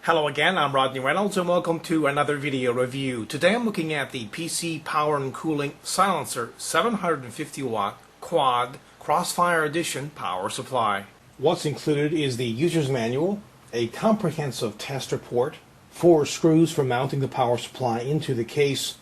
Hello again, I'm Rodney Reynolds and welcome to another video review. Today I'm looking at the PC Power and Cooling Silencer 750 watt quad CrossFire edition power supply. What's included is the user's manual, a comprehensive test report, 4 screws for mounting the power supply into the case,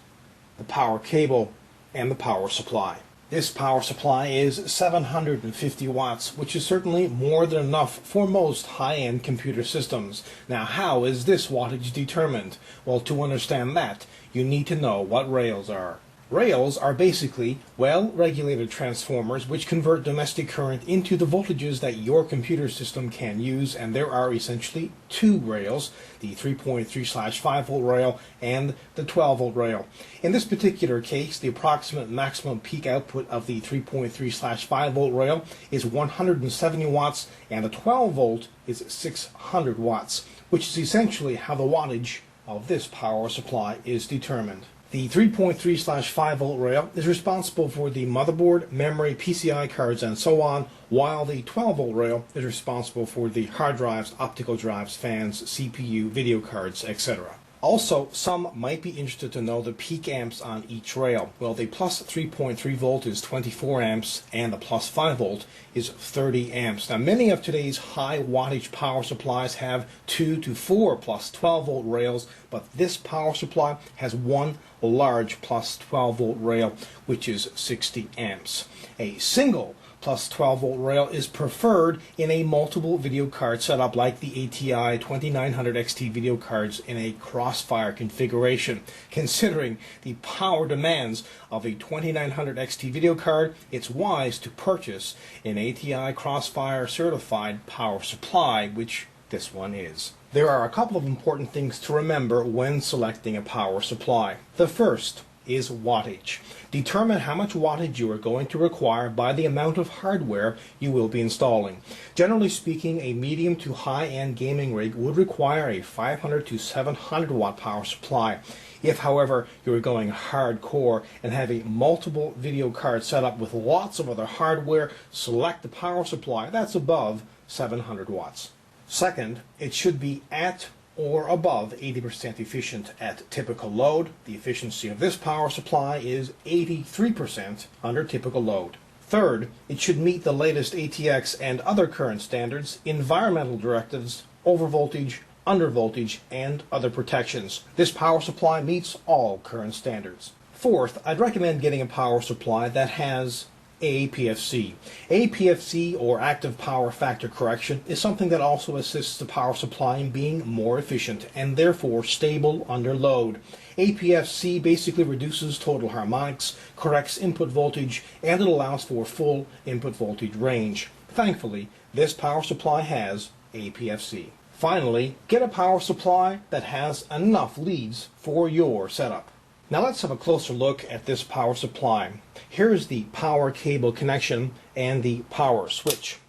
the power cable, and the power supply. This power supply is 750 watts, which is certainly more than enough for most high-end computer systems. Now, how is this wattage determined? Well, to understand that, you need to know what rails are. Rails are basically well-regulated transformers which convert domestic current into the voltages that your computer system can use, and there are essentially 2 rails, the 3.3/5 volt rail and the 12 volt rail. In this particular case, the approximate maximum peak output of the 3.3/5 volt rail is 170 watts and the 12 volt is 600 watts, which is essentially how the wattage of this power supply is determined. The 3.3/5 volt rail is responsible for the motherboard, memory, PCIe cards, and so on, while the 12 volt rail is responsible for the hard drives, optical drives, fans, CPU, video cards, etc. Also, some might be interested to know the peak amps on each rail. Well, the plus 3.3 volt is 24 amps and the plus 5 volt is 30 amps. Now, many of today's high wattage power supplies have 2 to 4 plus 12 volt rails, but this power supply has one large plus 12 volt rail, which is 60 amps. A single plus 12 volt rail is preferred in a multiple video card setup like the ATI 2900 XT video cards in a CrossFire configuration. Considering the power demands of a 2900 XT video card, it's wise to purchase an ATI CrossFire certified power supply, which this one is. There are a couple of important things to remember when selecting a power supply. The first is wattage. Determine how much wattage you are going to require by the amount of hardware you will be installing. Generally speaking, a medium to high-end gaming rig would require a 500 to 700 watt power supply. If, however, you are going hardcore and have a multiple video card setup with lots of other hardware, select the power supply that's above 700 watts. Second, it should be at or above 80% efficient at typical load. The efficiency of this power supply is 83% under typical load. Third, it should meet the latest ATX and other current standards, environmental directives, overvoltage, undervoltage, and other protections. This power supply meets all current standards. Fourth, I'd recommend getting a power supply that has APFC. APFC, or active power factor correction, is something that also assists the power supply in being more efficient and therefore stable under load. APFC basically reduces total harmonics, corrects input voltage, and it allows for full input voltage range. Thankfully, this power supply has APFC. Finally, get a power supply that has enough leads for your setup. Now let's have a closer look at this power supply. Here's the power cable connection and the power switch.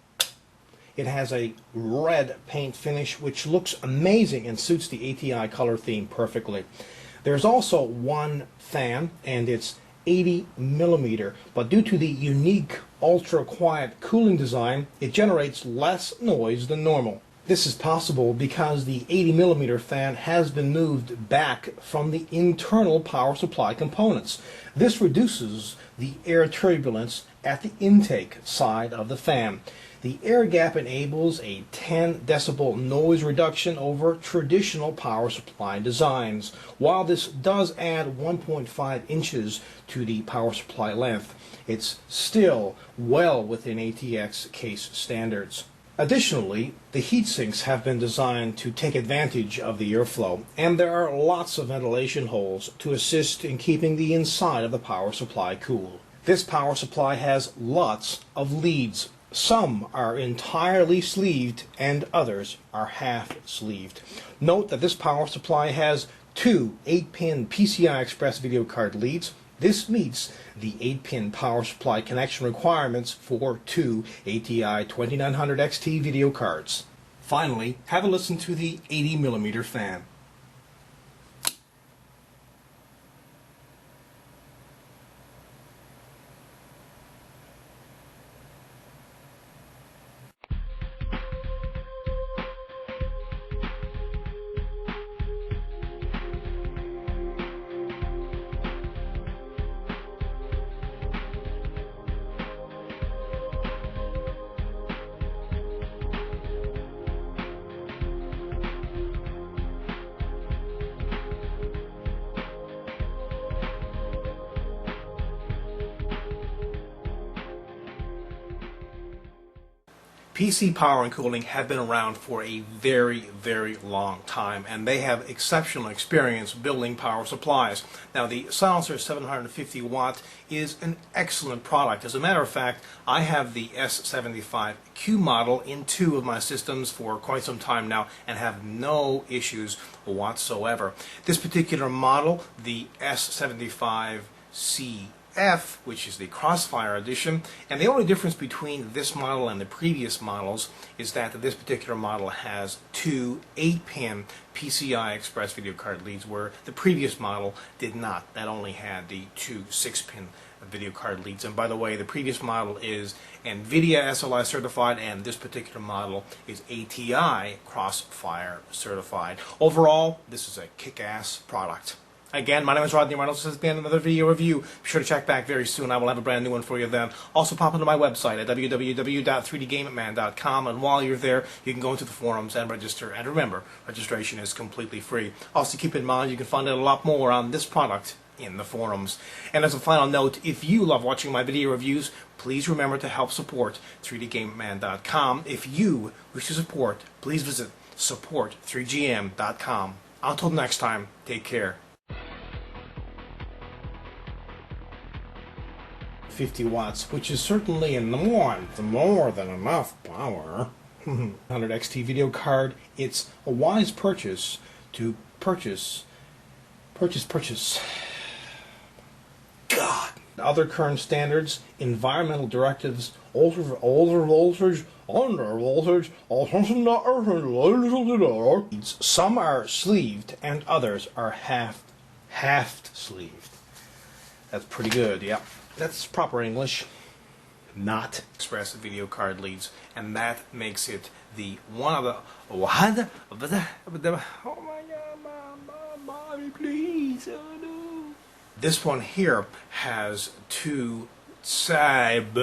It has a red paint finish which looks amazing and suits the ATI color theme perfectly. There's also one fan and it's 80 millimeter, but due to the unique ultra quiet cooling design, it generates less noise than normal. This is possible because the 80 millimeter fan has been moved back from the internal power supply components. This reduces the air turbulence at the intake side of the fan. The air gap enables a 10 decibel noise reduction over traditional power supply designs. While this does add 1.5 inches to the power supply length, it's still well within ATX case standards. Additionally, the heat sinks have been designed to take advantage of the airflow, and there are lots of ventilation holes to assist in keeping the inside of the power supply cool. This power supply has lots of leads. Some are entirely sleeved and others are half sleeved. Note that this power supply has 2 8-pin PCI Express video card leads. This meets the 8-pin power supply connection requirements for 2 ATI 2900 XT video cards. Finally, have a listen to the 80 millimeter fan. PC Power and Cooling have been around for a very, very long time, and they have exceptional experience building power supplies. Now, the Silencer 750 watt is an excellent product. As a matter of fact, I have the S75Q model in 2 of my systems for quite some time now and have no issues whatsoever. This particular model, the S75C which is the CrossFire edition, and the only difference between this model and the previous models is that this particular model has 2 8-pin PCI Express video card leads, where the previous model did not. That only had the 2 6-pin video card leads. And by the way, the previous model is NVIDIA SLI certified, and this particular model is ATI CrossFire certified. Overall, this is a kick-ass product. Again, my name is Rodney Reynolds. This has been another video review. Be sure to check back very soon. I will have a brand new one for you then. Also, pop into my website at www.3dgameman.com, and while you're there, you can go into the forums and register. And remember, registration is completely free. Also, keep in mind, you can find out a lot more on this product in the forums. And as a final note, if you love watching my video reviews, please remember to help support 3dgameman.com. If you wish to support, please visit support3gm.com. Until next time, take care. 50 watts, which is certainly more than enough power. 100 XT video card. It's a wise purchase to purchase. God. Other current standards, environmental directives, older voltage, under voltage, some are sleeved and others are half sleeved. That's pretty good, yeah. That's proper English. Not express video card leads, and that makes it the one of the what? Oh my God, mommy, please, oh no. This one here has 2 side.